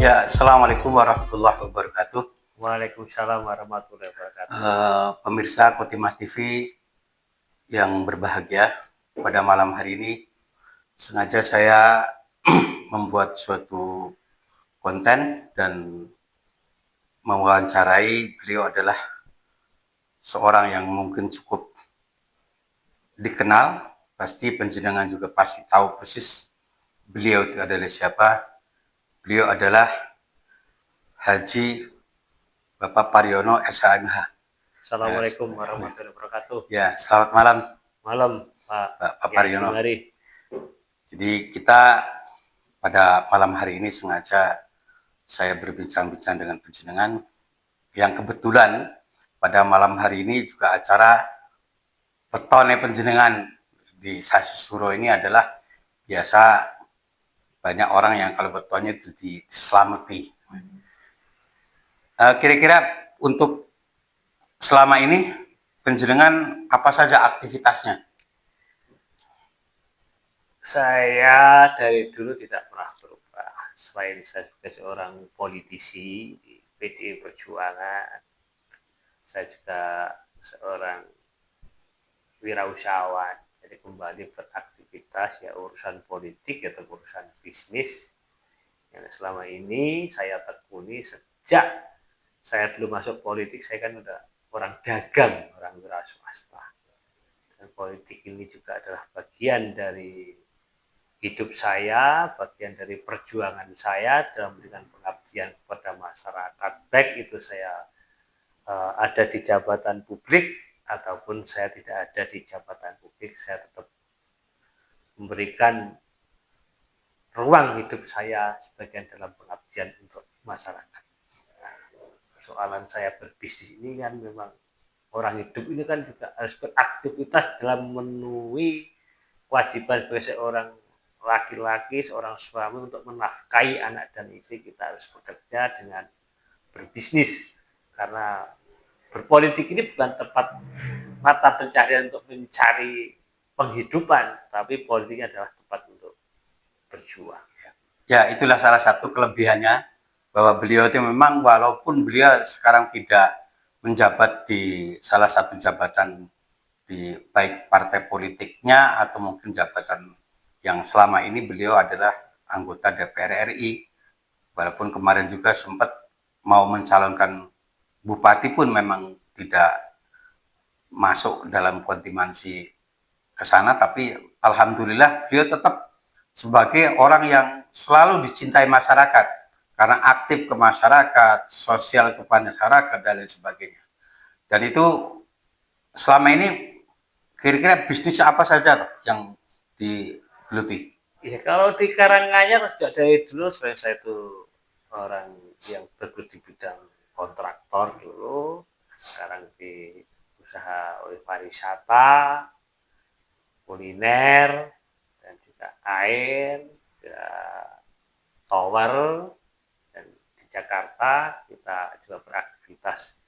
Ya, Assalamualaikum warahmatullahi wabarakatuh. Waalaikumsalam warahmatullahi wabarakatuh. Pemirsa Kotimah TV yang berbahagia, pada malam hari ini sengaja saya membuat suatu konten dan mewawancarai beliau adalah seorang yang mungkin cukup dikenal, pasti penjenengan juga pasti tahu persis beliau itu adalah siapa. Beliau adalah Haji Bapak Paryono SHMH. Assalamualaikum warahmatullahi wabarakatuh. Ya, selamat malam Malam, Pak Pak Kiai Paryono. Jumari. Jadi kita pada malam hari ini sengaja saya berbincang-bincang dengan penjenengan yang kebetulan pada malam hari ini juga acara petone penjenengan di Sasi Suro ini adalah biasa banyak orang yang kalau betonnya itu diselamati. Kira-kira untuk selama ini penjenengan apa saja aktivitasnya? Saya dari dulu tidak pernah berubah. Selain saya sebagai seorang politisi di PDI Perjuangan, saya juga seorang wirausahawan. Jadi kembali beraktivitas ya urusan politik atau urusan bisnis yang selama ini saya tekuni sejak saya belum masuk politik. Saya kan udah orang dagang, orang wira swasta, dan politik ini juga adalah bagian dari hidup saya, bagian dari perjuangan saya dalam memberikan pengabdian kepada masyarakat, baik itu saya ada di jabatan publik ataupun saya tidak ada di jabatan publik. Saya tetap memberikan ruang hidup saya sebagian dalam pengabdian untuk masyarakat. Persoalan saya berbisnis ini kan memang orang hidup ini kan juga harus beraktivitas dalam memenuhi kewajiban sebagai seorang laki-laki, seorang suami untuk menafkahi anak dan istri. Kita harus bekerja dengan berbisnis, karena berpolitik ini bukan tempat mata pencarian untuk mencari penghidupan, tapi politik adalah tempat untuk berjuang. Ya, itulah salah satu kelebihannya bahwa beliau itu memang walaupun beliau sekarang tidak menjabat di salah satu jabatan di baik partai politiknya atau mungkin jabatan yang selama ini beliau adalah anggota DPR RI, walaupun kemarin juga sempat mau mencalonkan bupati pun memang tidak masuk dalam kontimansi ke sana, tapi alhamdulillah beliau tetap sebagai orang yang selalu dicintai masyarakat karena aktif ke masyarakat, sosial kepada masyarakat dan lain sebagainya. Dan itu selama ini kira-kira bisnis apa saja yang digeluti? Ya, kalau di Karanganyar sejak dari dulu saya itu orang yang bergelut di bidang kontraktor dulu. Sekarang di usaha pariwisata, kuliner, dan juga air, juga tower. Dan di Jakarta kita juga beraktivitas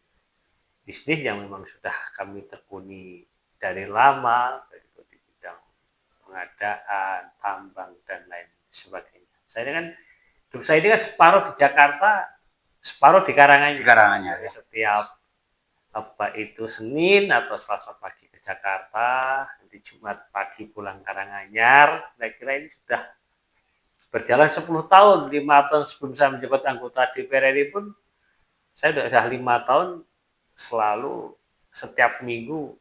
bisnis yang memang sudah kami tekuni dari lama, begitu di bidang pengadaan, tambang, dan lain sebagainya. Saya kan hidup saya ini kan separuh di Jakarta, separuh di Karanganyar. Di Karanganyar ya. Setiap apa itu Senin atau Selasa pagi ke Jakarta, nanti Jumat pagi pulang Karanganyar. Kira-kira ini sudah berjalan 10 tahun, 5 tahun sebelum saya menjabat anggota DPR RI pun saya sudah 5 tahun selalu setiap minggu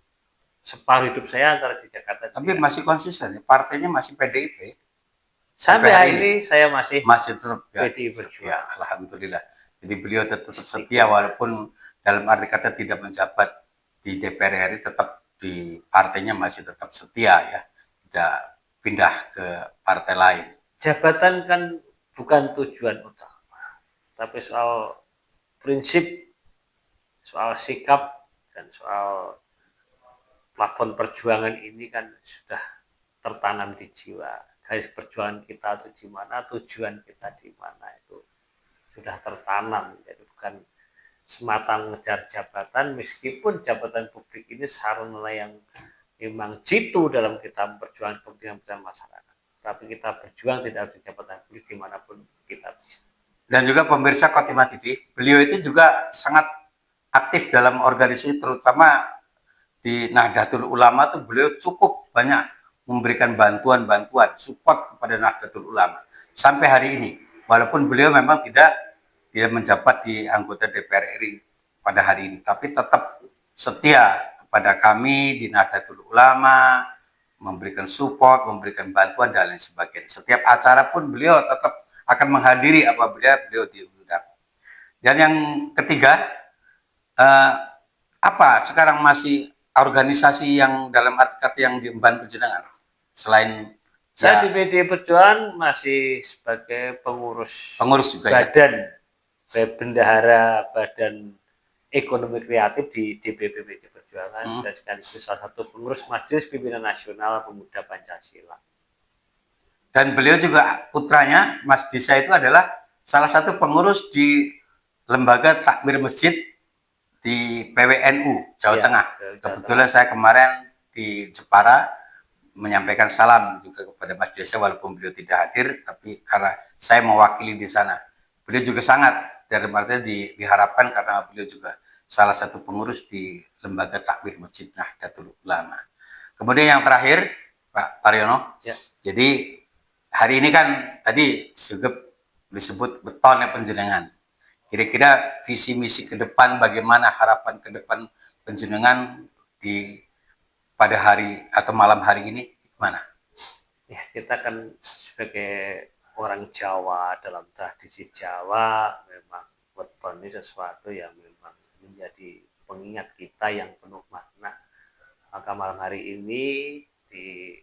separuh hidup saya antara di Jakarta. Tapi masih konsisten, partainya masih PDIP. Sampai hari ini saya masih tetap PDI Perjuangan. Ya, alhamdulillah. Jadi beliau tetap setia walaupun dalam arti kata tidak menjabat di DPR RI, tetap di partainya masih tetap setia ya, tidak pindah ke partai lain. Jabatan kan bukan tujuan utama, tapi soal prinsip, soal sikap, dan soal platform perjuangan ini kan sudah tertanam di jiwa. Garis perjuangan kita itu di mana, tujuan kita di mana, itu sudah tertanam. Jadi bukan semata mengejar jabatan, meskipun jabatan publik ini sarana yang memang jitu dalam kita memperjuangkan kepentingan masyarakat. Tapi kita berjuang tidak harus di jabatan publik dimanapun kita bisa. Dan juga pemirsa Khotimah TV, beliau itu juga sangat aktif dalam organisasi, terutama di Nahdlatul Ulama tuh beliau cukup banyak memberikan bantuan-bantuan, support kepada Nahdlatul Ulama sampai hari ini. Walaupun beliau memang tidak menjabat di anggota DPR RI pada hari ini, tapi tetap setia kepada kami di Nahdlatul Ulama, memberikan support, memberikan bantuan dan lain sebagainya. Setiap acara pun beliau tetap akan menghadiri apabila beliau diundang. Dan yang ketiga, apa sekarang masih organisasi yang dalam arti kata yang diemban penjenengan selain saya di PDI Perjuangan masih sebagai pengurus juga badan bendahara badan ekonomi kreatif di DPP PDI Perjuangan dan sekaligus salah satu pengurus Majelis Pimpinan Nasional Pemuda Pancasila. Dan beliau juga putranya Mas Disa itu adalah salah satu pengurus di lembaga takmir masjid di PWNU Jawa Tengah. Kebetulan saya kemarin di Jepara menyampaikan salam juga kepada Mas Desa walaupun beliau tidak hadir, tapi karena saya mewakili di sana. Beliau juga sangat dari artinya diharapkan karena beliau juga salah satu pengurus di lembaga takmir masjid Nahdlatul Ulama. Kemudian yang terakhir Pak Paryono, jadi hari ini kan tadi juga disebut betonnya penjenengan. Kira-kira visi misi ke depan, bagaimana harapan ke depan penjenengan di pada hari atau malam hari ini gimana? Ya, kita kan sebagai orang Jawa, dalam tradisi Jawa memang weton ini sesuatu yang memang menjadi pengingat kita yang penuh makna. Maka malam hari ini di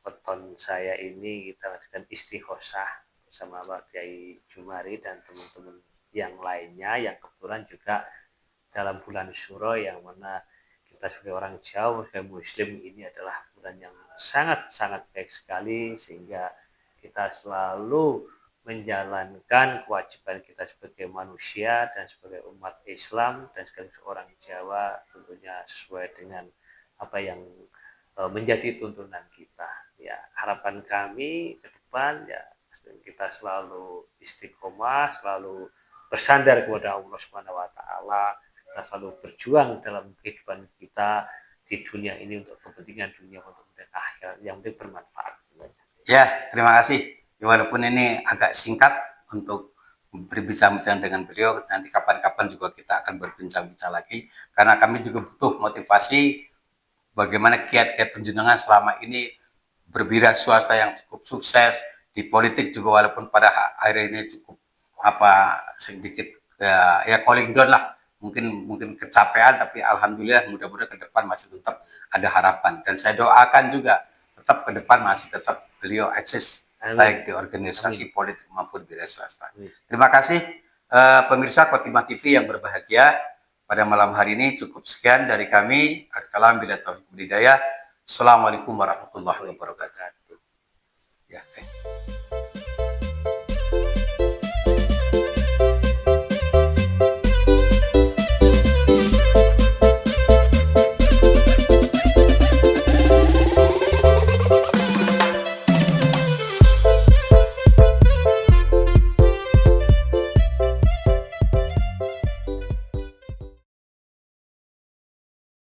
weton saya ini kita lakukan istighosah bersama Pak Kiai Jumari dan teman-teman yang lainnya yang kebetulan juga dalam bulan Syuro yang mana kita sebagai orang Jawa, sebagai Muslim ini adalah bulan yang sangat-sangat baik sekali sehingga kita selalu menjalankan kewajiban kita sebagai manusia dan sebagai umat Islam dan sekaligus orang Jawa tentunya sesuai dengan apa yang menjadi tuntunan kita. Ya, harapan kami ke depan ya kita selalu istiqomah, selalu bersandar kepada Allah Subhanahu wa taala, kita selalu berjuang dalam kehidupan kita di dunia ini untuk kepentingan dunia, untuk kepentingan akhirat yang penting bermanfaat. Ya, terima kasih. Walaupun ini agak singkat untuk berbincang-bincang dengan beliau, nanti kapan-kapan juga kita akan berbincang-bincang lagi karena kami juga butuh motivasi bagaimana kiat-kiat penjenengan selama ini berwira swasta yang cukup sukses di politik juga, walaupun pada akhir ini cukup sedikit ya calling down lah, mungkin kecapean, tapi alhamdulillah mudah-mudahan ke depan masih tetap ada harapan dan saya doakan juga tetap ke depan masih tetap beliau eksis baik di organisasi politik maupun wira swasta. Terima kasih pemirsa Khotimah TV yang berbahagia. Pada malam hari ini cukup sekian dari kami. Kalam bila taufiq wal hidayah. Assalamualaikum warahmatullahi wabarakatuh. Ya,